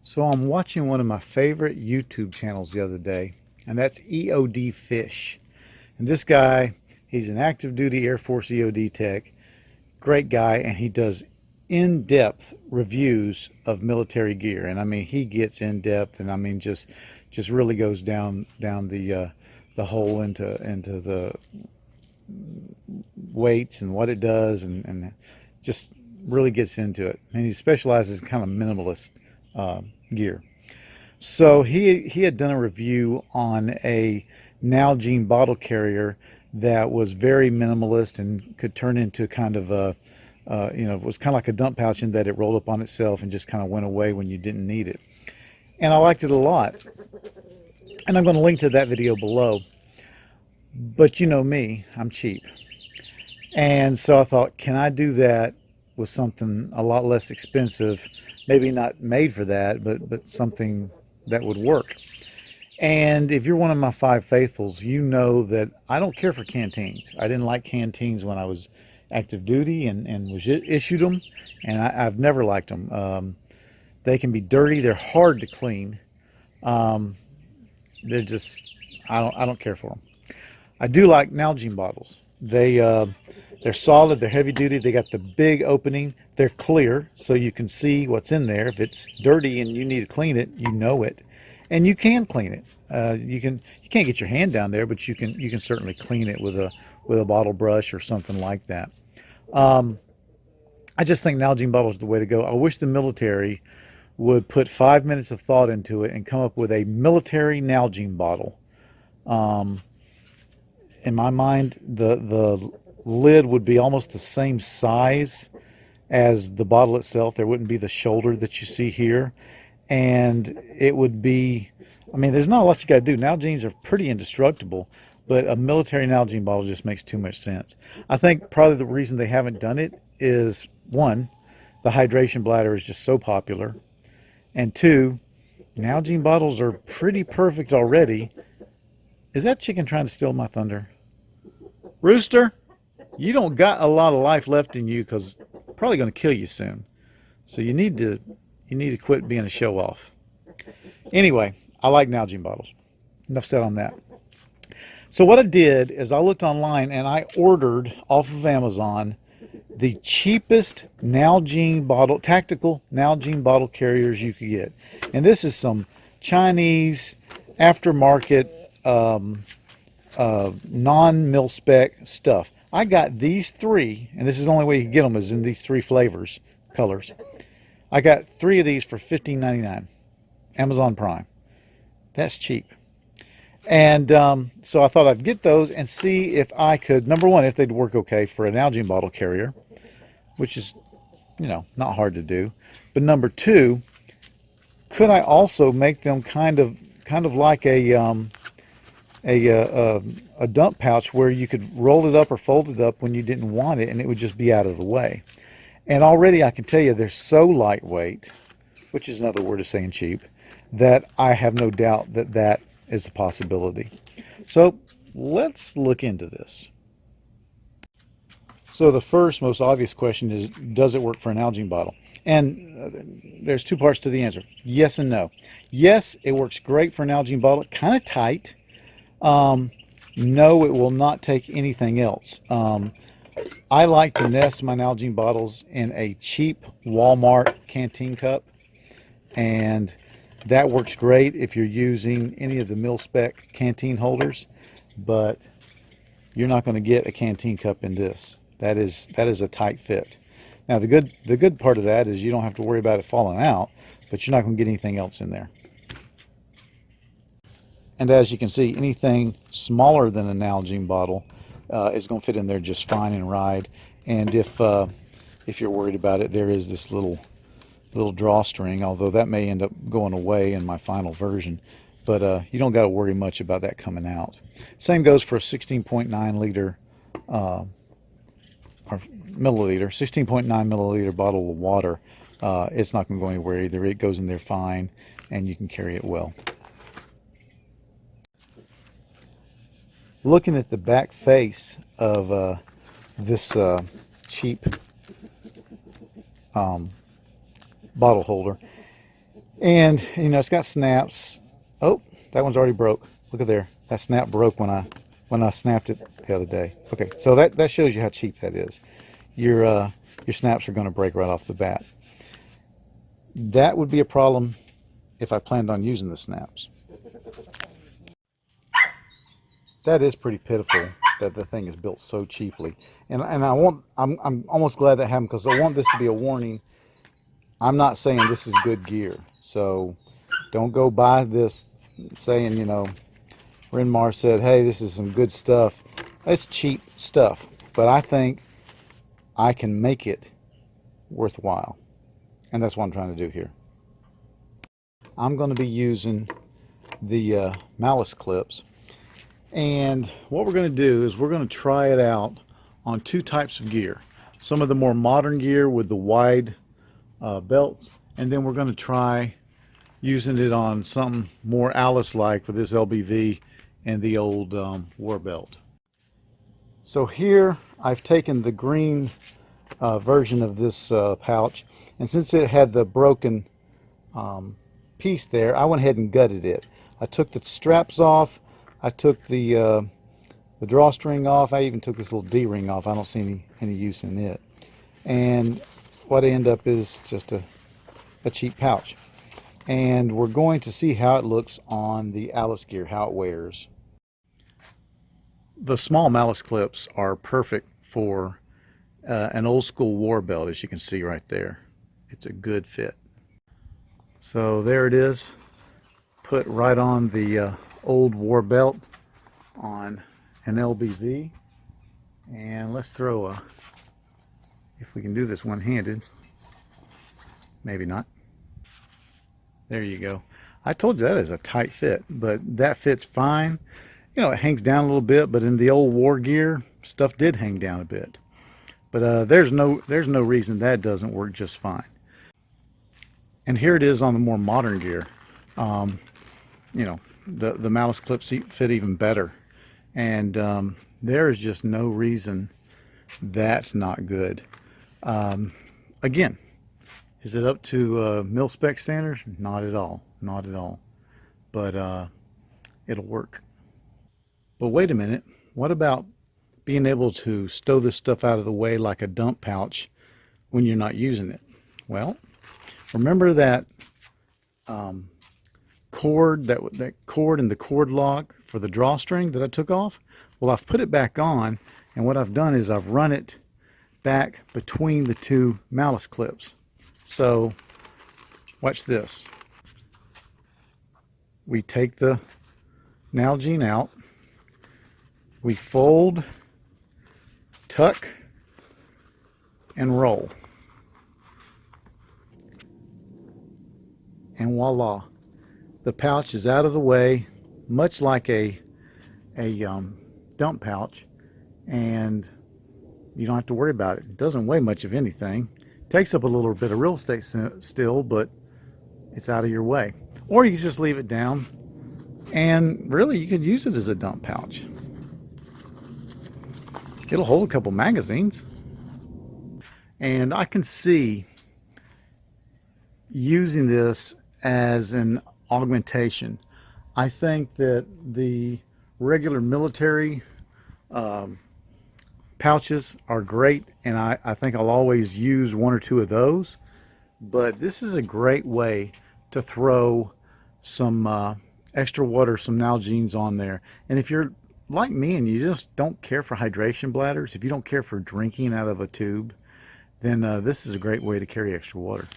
So I'm watching one of my favorite YouTube channels the other day, and that's EOD Fish. And this guy, he's an active duty Air Force EOD tech, great guy, and he does in-depth reviews of military gear. And I mean, he gets in depth, and I mean, just really goes down the hole into the weights and what it does, and just really gets into it. And he specializes in kind of minimalist gear. So he had done a review on a Nalgene bottle carrier that was very minimalist and could turn into kind of a it was kind of like a dump pouch in that it rolled up on itself and just kind of went away when you didn't need it. And I liked it a lot. And I'm going to link to that video below. But you know me, I'm cheap. And so I thought, can I do that with something a lot less expensive? Maybe not made for that, but something that would work. And if you're one of my five faithfuls, you know that I don't care for canteens. I didn't like canteens when I was active duty and was issued them, and I've never liked them. They can be dirty. They're hard to clean. They're just, I don't care for them. I do like Nalgene bottles. They're solid, they're heavy duty, they got the big opening, they're clear so you can see what's in there. If it's dirty and you need to clean it, you know it. And you can clean it. You can't get your hand down there, but you can certainly clean it with a bottle brush or something like that. I just think Nalgene bottles is the way to go. I wish the military would put 5 minutes of thought into it and come up with a military Nalgene bottle. In my mind, the lid would be almost the same size as the bottle itself. There wouldn't be the shoulder that you see here, and it would be, I mean, there's not a lot you got to do. Nalgenes are pretty indestructible, but a military Nalgene bottle just makes too much sense. I think probably the reason they haven't done it is, one, the hydration bladder is just so popular, and two, Nalgene bottles are pretty perfect already. Is that chicken trying to steal my thunder? Rooster, you don't got a lot of life left in you, because probably going to kill you soon. So you need to quit being a show off. Anyway, I like Nalgene bottles. Enough said on that. So what I did is I looked online and I ordered off of Amazon the cheapest Nalgene bottle, tactical Nalgene bottle carriers you could get. And this is some Chinese aftermarket non-mil-spec stuff. I got these three, and this is the only way you can get them is in these three flavors, colors. I got three of these for $15.99, Amazon Prime. That's cheap. And so I thought I'd get those and see if I could, number one, if they'd work okay for an Nalgene bottle carrier, which is, not hard to do. But number two, could I also make them kind of like a dump pouch where you could roll it up or fold it up when you didn't want it, and it would just be out of the way. And already I can tell you they're so lightweight, which is another word of saying cheap, that I have no doubt that that is a possibility. So let's look into this. So the first most obvious question is, does it work for an Nalgene bottle? And there's two parts to the answer. Yes and no. Yes, it works great for an Nalgene bottle, kind of tight. No, it will not take anything else. I like to nest my Nalgene bottles in a cheap Walmart canteen cup, and that works great if you're using any of the mil-spec canteen holders, but you're not going to get a canteen cup in this. That is a tight fit. Now the good part of that is you don't have to worry about it falling out, but you're not going to get anything else in there. And as you can see, anything smaller than a Nalgene bottle is going to fit in there just fine and ride. And if you're worried about it, there is this little drawstring, although that may end up going away in my final version. But you don't got to worry much about that coming out. Same goes for a 16.9 liter or milliliter, 16.9 milliliter bottle of water. It's not going to go anywhere either. It goes in there fine, and you can carry it well. Looking at the back face of this cheap bottle holder, And you know, it's got snaps. Oh, that one's already broke. Look at there. That snap broke when I snapped it the other day. Okay, so that shows you how cheap that is. Your snaps are going to break right off the bat. That would be a problem if I planned on using the snaps. That is pretty pitiful that the thing is built so cheaply. And I'm almost glad that happened, because I want this to be a warning. I'm not saying this is good gear, so don't go buy this saying, you know, Renmar said, hey, this is some good stuff. It's cheap stuff, but I think I can make it worthwhile, and that's what I'm trying to do here. I'm going to be using the Malice clips, and what we're going to do is we're going to try it out on two types of gear. Some of the more modern gear with the wide belts, and then we're going to try using it on something more Alice-like with this LBV and the old war belt. So here I've taken the green version of this pouch, and since it had the broken piece there, I went ahead and gutted it. I took the straps off, I took the drawstring off, I even took this little D-ring off. I don't see any use in it. And what I end up is just a cheap pouch. And we're going to see how it looks on the Alice gear, how it wears. The small Malice clips are perfect for an old school war belt, as you can see right there. It's a good fit. So there it is, put right on the old war belt on an LBV. And let's throw a, if we can do this one-handed, maybe not. There you go. I told you that is a tight fit, but that fits fine. You know, it hangs down a little bit, but in the old war gear, stuff did hang down a bit. But there's no reason that doesn't work just fine. And here it is on the more modern gear. You know, the Malice clips fit even better. And there is just no reason that's not good. Again, is it up to mil-spec standards? Not at all. Not at all. But it'll work. But wait a minute. What about being able to stow this stuff out of the way like a dump pouch when you're not using it? Well, remember that cord, that cord and the cord lock for the drawstring that I took off? Well, I've put it back on, and what I've done is I've run it back between the two Malice clips. So watch this. We take the Nalgene out, we fold, tuck, and roll. And voila, the pouch is out of the way, much like a dump pouch, and you don't have to worry about it. It doesn't weigh much of anything. It takes up a little bit of real estate still, but it's out of your way. Or you just leave it down, and really you could use it as a dump pouch. It'll hold a couple magazines. And I can see using this as an augmentation. I think that the regular military pouches are great, and I think I'll always use one or two of those. But this is a great way to throw some extra water, some Nalgene's on there. And if you're like me and you just don't care for hydration bladders, if you don't care for drinking out of a tube, then this is a great way to carry extra water.